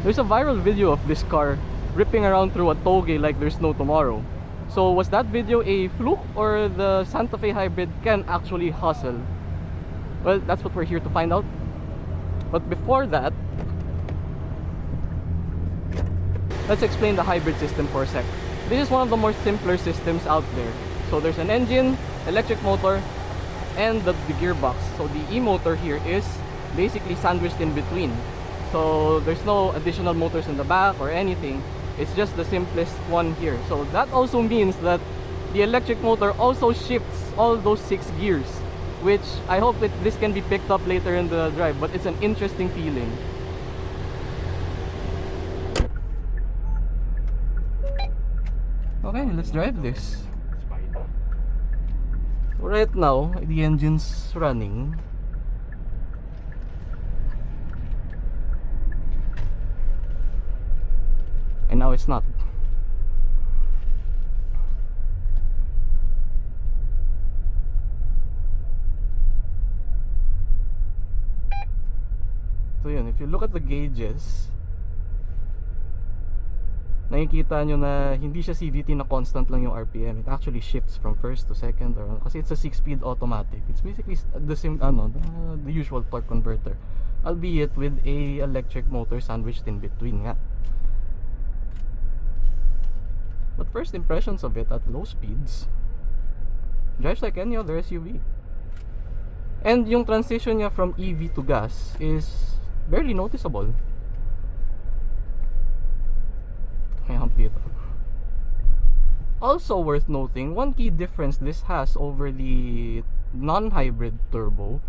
There's a viral video of this car ripping around through a tollgate like there's no tomorrow. So was that video a fluke, or the Santa Fe hybrid can actually hustle? Well, that's what we're here to find out. But before that, let's explain the hybrid system for a sec. This is one of the more simpler systems out there. So there's an engine, electric motor, and the gearbox. So the e-motor here is basically sandwiched in between. So there's no additional motors in the back or anything. It's just the simplest one here. So that also means that the electric motor also shifts all those 6 gears, which I hope that this can be picked up later in the drive, but it's an interesting feeling. Okay, let's drive this. Right now, the engine's running. And now it's not. So yun, if you look at the gauges, nakikita nyo na hindi siya CVT na constant lang yung RPM. It actually shifts from first to second, or kasi it's a 6-speed automatic. It's basically the same, the usual torque converter, albeit with a electric motor sandwiched in between nga. But first impressions of it at low speeds, drives like any other SUV. And yung transition niya from EV to gas is barely noticeable. May hump dito. Also worth noting, one key difference this has over the non-hybrid turbo,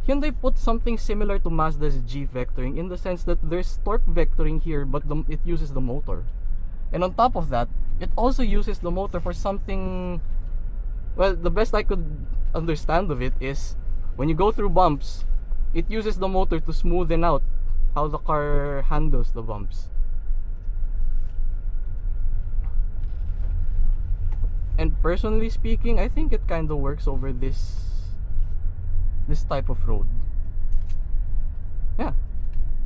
Hyundai put something similar to Mazda's G vectoring, in the sense that there's torque vectoring here, but it uses the motor. And on top of that, it also uses the motor for something, well, the best I could understand of it is when you go through bumps, it uses the motor to smoothen out how the car handles the bumps. And personally speaking, I think it kind of works over this type of road. Yeah,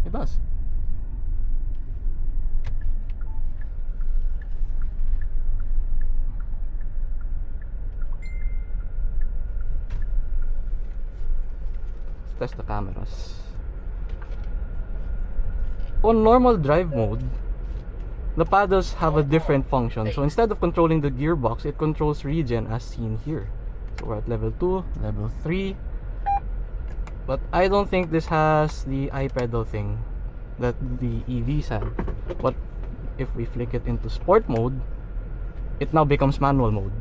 it does. Let's test the cameras. On normal drive mode, the paddles have a different function. So instead of controlling the gearbox, it controls regen as seen here. So we're at level 2, level 3. But I don't think this has the iPedal thing that the EVs have. But if we flick it into sport mode, it now becomes manual mode.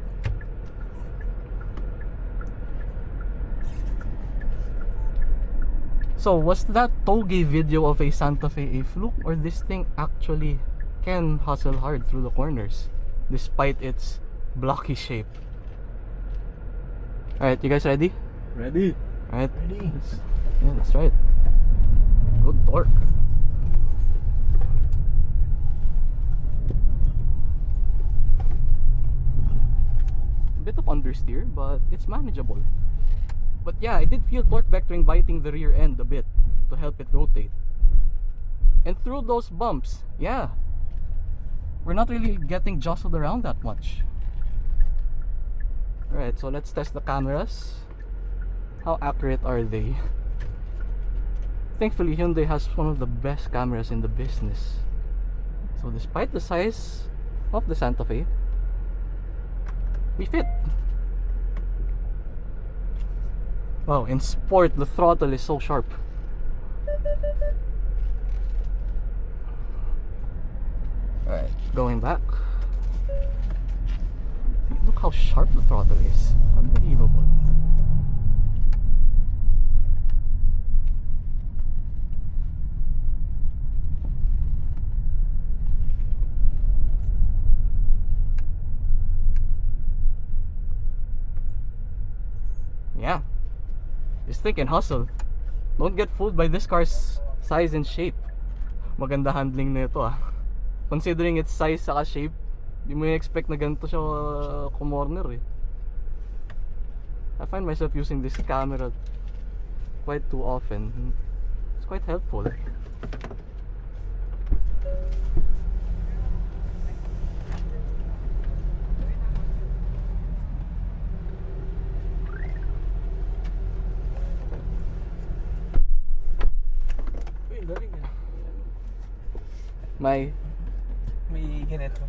So was that tollgate video of a Santa Fe a fluke, or this thing actually can hustle hard through the corners despite its blocky shape? Alright, you guys ready? Ready? Alright, Ready. let's try it. Good torque. A bit of understeer, but it's manageable. But yeah, I did feel torque vectoring biting the rear end a bit to help it rotate. And through those bumps, yeah, we're not really getting jostled around that much. Alright, so let's test the cameras. How accurate are they? Thankfully, Hyundai has one of the best cameras in the business. So despite the size of the Santa Fe, we fit. Wow, in sport, the throttle is so sharp. Alright, going back. Look how sharp the throttle is. Unbelievable. Yeah, this thing can hustle. Don't get fooled by this car's size and shape. Maganda handling na ito ah. Considering its size saka shape, di mo expect na ganito siya kumorner eh. I find myself using this camera quite too often. It's quite helpful. May ganito.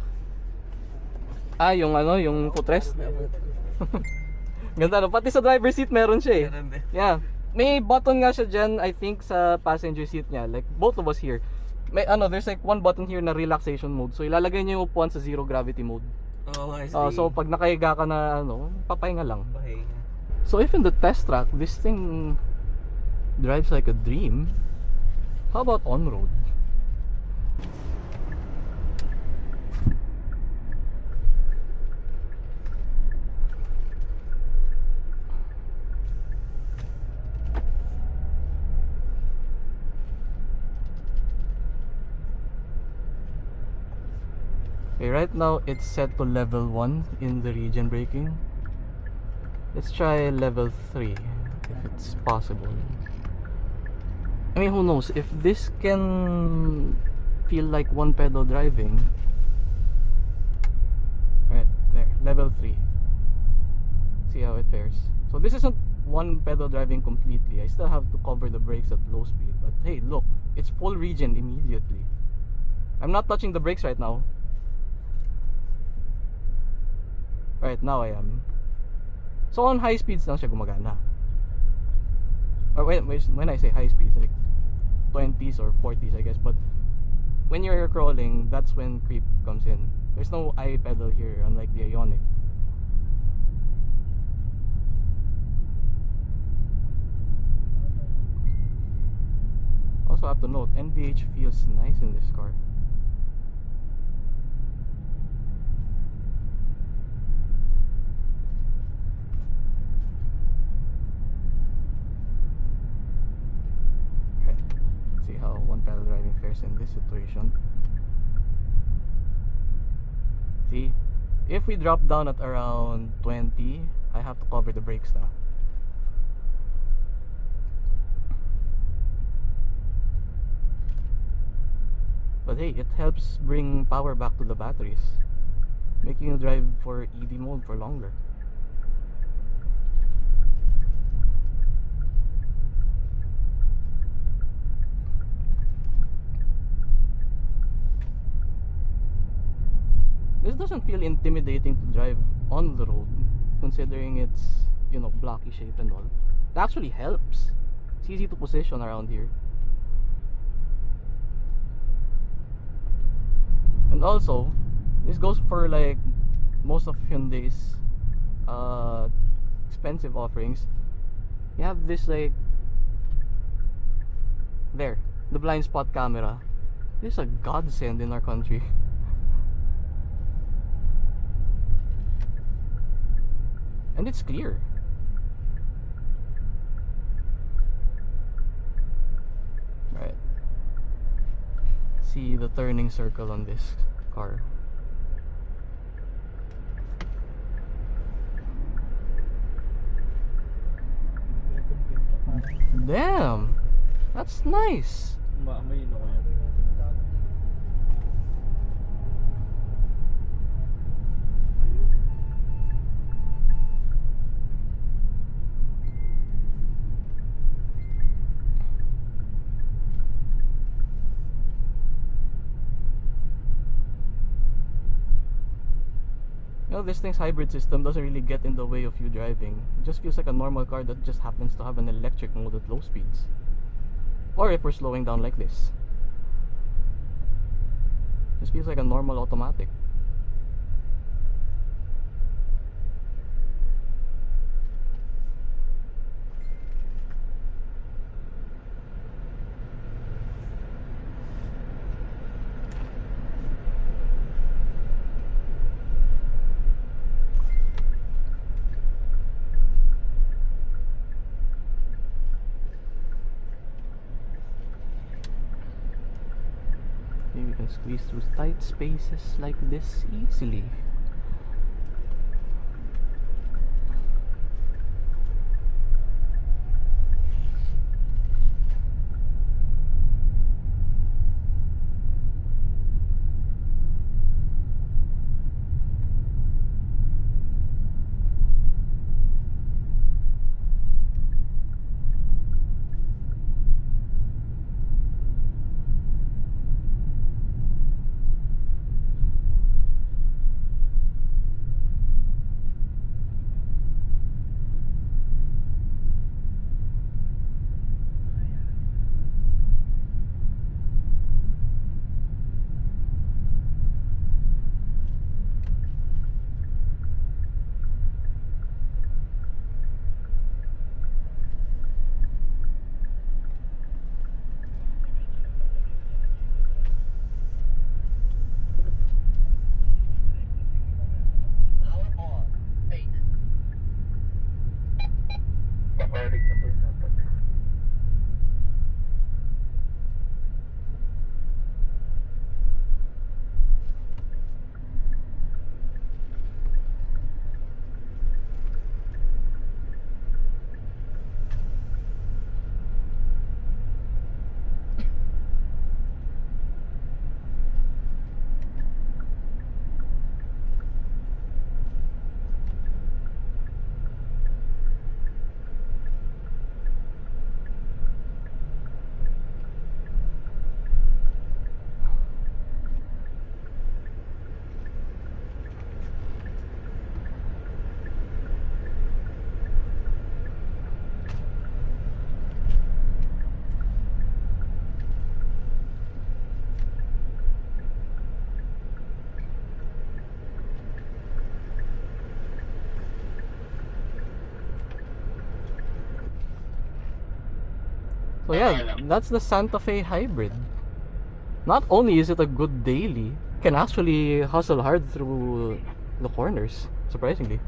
yung ano, yung footrest. Ganda no, pati sa driver seat meron siya eh. Meron din. Yeah. May button nga siya dyan, I think sa passenger seat niya, like both of us here. May ano, there's like one button here na relaxation mode. So ilalagay niyo yung upuan sa zero gravity mode. Oh, I see. So pag nakahiga ka na ano, papahinga lang. Pahinga. So if in the test track, this thing drives like a dream, how about on-road? Okay, right now it's set to level 1 in the region braking. Let's try level 3 if it's possible. I mean, who knows, if this can feel like one pedal driving. Right there, level 3. See how it fares. So this isn't one pedal driving completely. I still have to cover the brakes at low speed, but hey, look, it's full region immediately. I'm not touching the brakes right now. Right now I am. So on high speeds lang siya gumagana. Or when I say high speeds, like 20s or 40s I guess. But when you're crawling, that's when creep comes in. There's no I pedal here, unlike the Ioniq. Also have to note, NVH feels nice in this car. How one pedal driving fares in this situation. See, if we drop down at around 20, I have to cover the brakes now. But hey, it helps bring power back to the batteries, making you drive for EV mode for longer. This doesn't feel intimidating to drive on the road, considering it's, you know, blocky shape and all. It actually helps. It's easy to position around here. And also, this goes for like most of Hyundai's expensive offerings. You have this like there, the blind spot camera. This is a godsend in our country. And it's clear. Right. See the turning circle on this car. Damn! That's nice! You know, this thing's hybrid system doesn't really get in the way of you driving. It just feels like a normal car that just happens to have an electric mode at low speeds. Or if we're slowing down like this. This feels like a normal automatic. Maybe we can squeeze through tight spaces like this easily. So yeah, that's the Santa Fe Hybrid. Not only is it a good daily, can actually hustle hard through the corners, surprisingly.